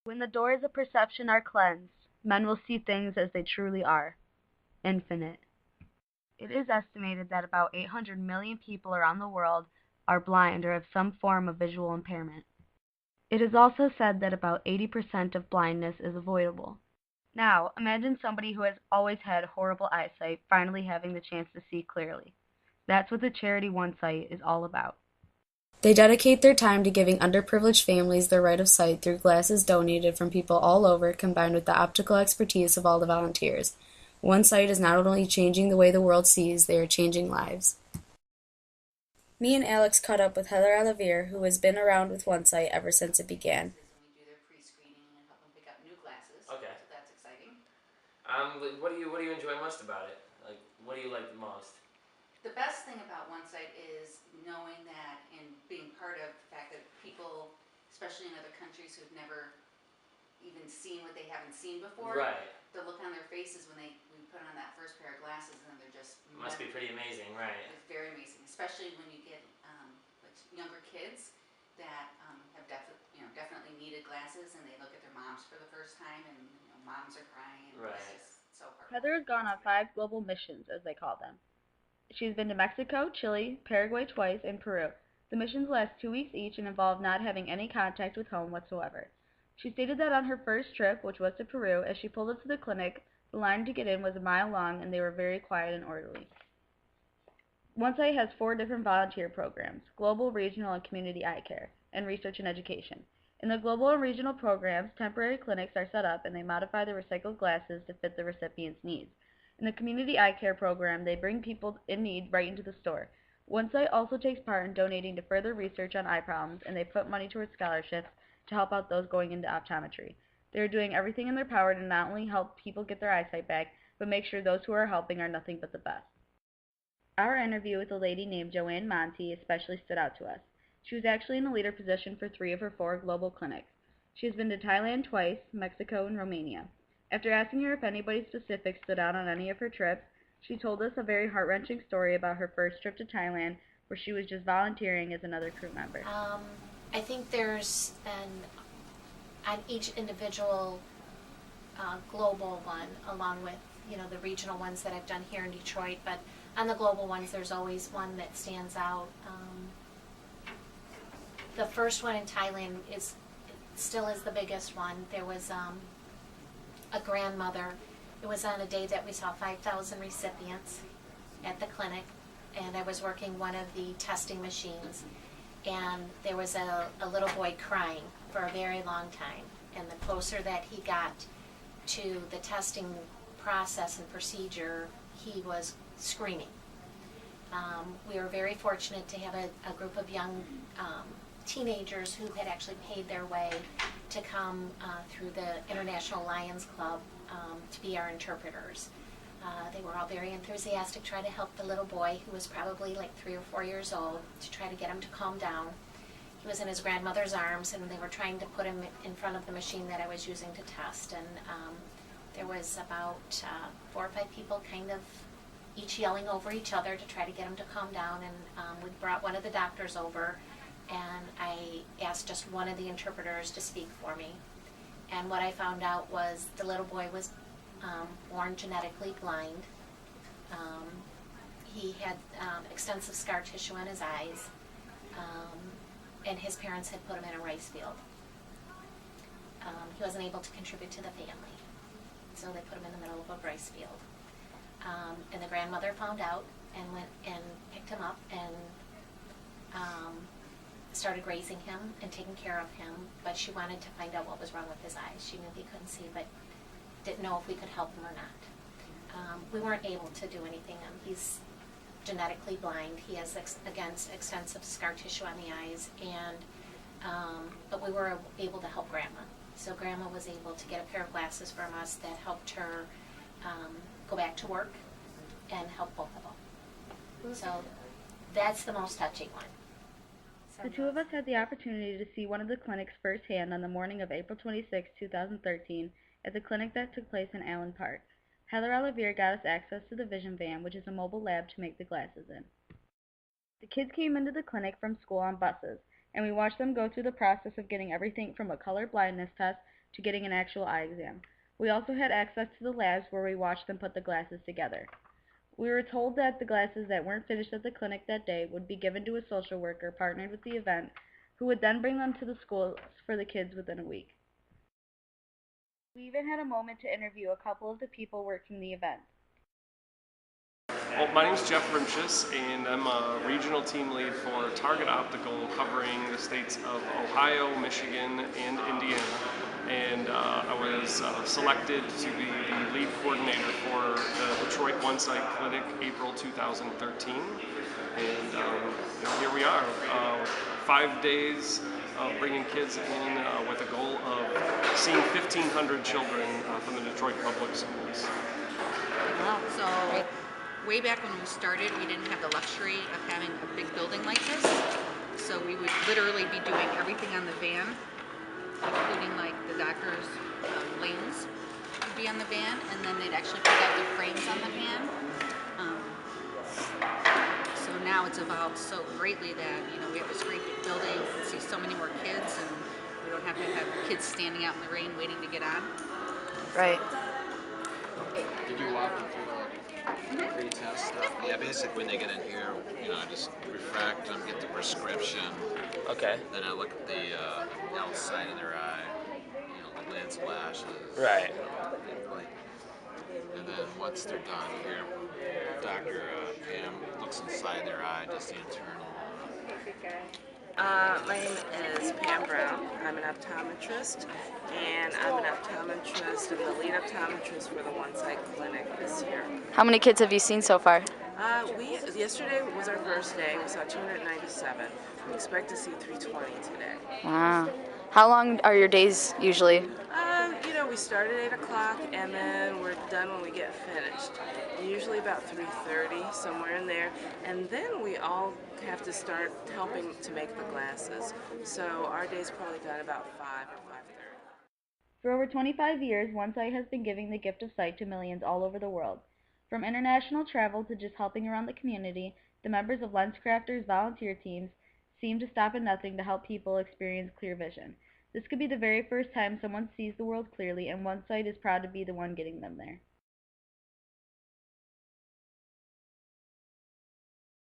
When the doors of perception are cleansed, men will see things as they truly are, infinite. It is estimated that about 800 million people around the world are blind or have some form of visual impairment. It is also said that about 80% of blindness is avoidable. Now, imagine somebody who has always had horrible eyesight finally having the chance to see clearly. That's what the charity One Sight is all about. They dedicate their time to giving underprivileged families their right of sight through glasses donated from people all over, combined with the optical expertise of all the volunteers. One Sight is not only changing the way the world sees, they are changing lives. Me and Alex caught up with Heather Olivier, who has been around with One Sight ever since it began. And we do their pre-screening and help them pick up new glasses. Okay. So that's exciting. What do you enjoy most about it? Like, what do you like the most? The best thing about One Sight is knowing that and being part of the fact that people, especially in other countries who've never even seen what they haven't seen before, Right. the look on their faces when we put on that first pair of glasses and they're just It must be pretty amazing, right? It's very amazing, especially when you get like younger kids that have definitely needed glasses and they look at their moms for the first time and moms are crying and Right. it's just so heartwarming. Heather has gone on 5 global missions, as they call them. She's been to Mexico, Chile, Paraguay twice, and Peru. The missions last 2 weeks each and involve not having any contact with home whatsoever. She stated that on her first trip, which was to Peru, as she pulled up to the clinic, the line to get in was a mile long and they were very quiet and orderly. One Sight has 4 different volunteer programs: global, regional, and community eye care, and research and education. In the global and regional programs, temporary clinics are set up and they modify the recycled glasses to fit the recipient's needs. In the community eye care program, they bring people in need right into the store. One Sight also takes part in donating to further research on eye problems, and they put money towards scholarships to help out those going into optometry. They are doing everything in their power to not only help people get their eyesight back, but make sure those who are helping are nothing but the best. Our interview with a lady named Joanne Monty especially stood out to us. She was actually in a leader position for 3 of her 4 global clinics. She has been to Thailand twice, Mexico, and Romania. After asking her if anybody specific stood out on any of her trips, she told us a very heart-wrenching story about her first trip to Thailand, where she was just volunteering as another crew member. I think there's on each individual global one, along with the regional ones that I've done here in Detroit, but on the global ones, there's always one that stands out. The first one in Thailand still is the biggest one. There was a grandmother. It was on a day that we saw 5,000 recipients at the clinic, and I was working one of the testing machines, and there was a little boy crying for a very long time, and the closer that he got to the testing process and procedure, he was screaming. We were very fortunate to have a group of young teenagers who had actually paid their way to come through the International Lions Club to be our interpreters. They were all very enthusiastic, trying to help the little boy, who was probably like 3 or 4 years old, to try to get him to calm down. He was in his grandmother's arms, and they were trying to put him in front of the machine that I was using to test. And there was about 4 or 5 people kind of each yelling over each other to try to get him to calm down. And we brought one of the doctors over, and I asked just one of the interpreters to speak for me. And what I found out was the little boy was born genetically blind. He had extensive scar tissue on his eyes, and his parents had put him in a rice field. He wasn't able to contribute to the family, so they put him in the middle of a rice field. And the grandmother found out and went and picked him up and started raising him and taking care of him, but she wanted to find out what was wrong with his eyes. She knew he couldn't see, but didn't know if we could help him or not. We weren't able to do anything. He's genetically blind. He has, extensive scar tissue on the eyes, and but we were able to help Grandma. So Grandma was able to get a pair of glasses from us that helped her go back to work and help both of them. So that's the most touching one. The 2 of us had the opportunity to see one of the clinics firsthand on the morning of April 26, 2013, at the clinic that took place in Allen Park. Heather Olivier got us access to the Vision Van, which is a mobile lab to make the glasses in. The kids came into the clinic from school on buses, and we watched them go through the process of getting everything from a color blindness test to getting an actual eye exam. We also had access to the labs where we watched them put the glasses together. We were told that the glasses that weren't finished at the clinic that day would be given to a social worker partnered with the event, who would then bring them to the schools for the kids within a week. We even had a moment to interview a couple of the people working the event. Well, my name is Jeff and I'm a regional team lead for Target Optical, covering the states of Ohio, Michigan, and Indiana. And I was selected to be the lead coordinator for the Detroit One Sight Clinic, April 2013. And here we are, 5 days of bringing kids in with a goal of seeing 1,500 children from the Detroit Public Schools. Wow. So way back when we started, we didn't have the luxury of having a big building like this. So we would literally be doing everything on the van, including like the doctor's lanes would be on the van, and then they'd actually put out the frames on the van. So now it's evolved so greatly that we have this great big building, we can see so many more kids, and we don't have to have kids standing out in the rain waiting to get on. Right. Did you walk them through the pre-test stuff? Yeah, basically when they get in here, I just refract them, get the prescription. Okay. Then I look at the outside of their eye, the lids, lashes. Right. And then once they're done here, Dr. Pam looks inside their eye, does the internal. My name is Pam Brown. I'm an optometrist, and I'm an optometrist and the lead optometrist for the One Sight Clinic this year. How many kids have you seen so far? Yesterday was our first day. We saw 297. We expect to see 320 today. Wow. How long are your days usually? We start at 8 o'clock, and then we're done when we get finished. Usually about 3:30, somewhere in there. And then we all have to start helping to make the glasses. So our day's probably done about 5 or 5:30. For over 25 years, One Sight has been giving the gift of sight to millions all over the world. From international travel to just helping around the community, the members of LensCrafters volunteer teams seem to stop at nothing to help people experience clear vision. This could be the very first time someone sees the world clearly, and One Sight is proud to be the one getting them there.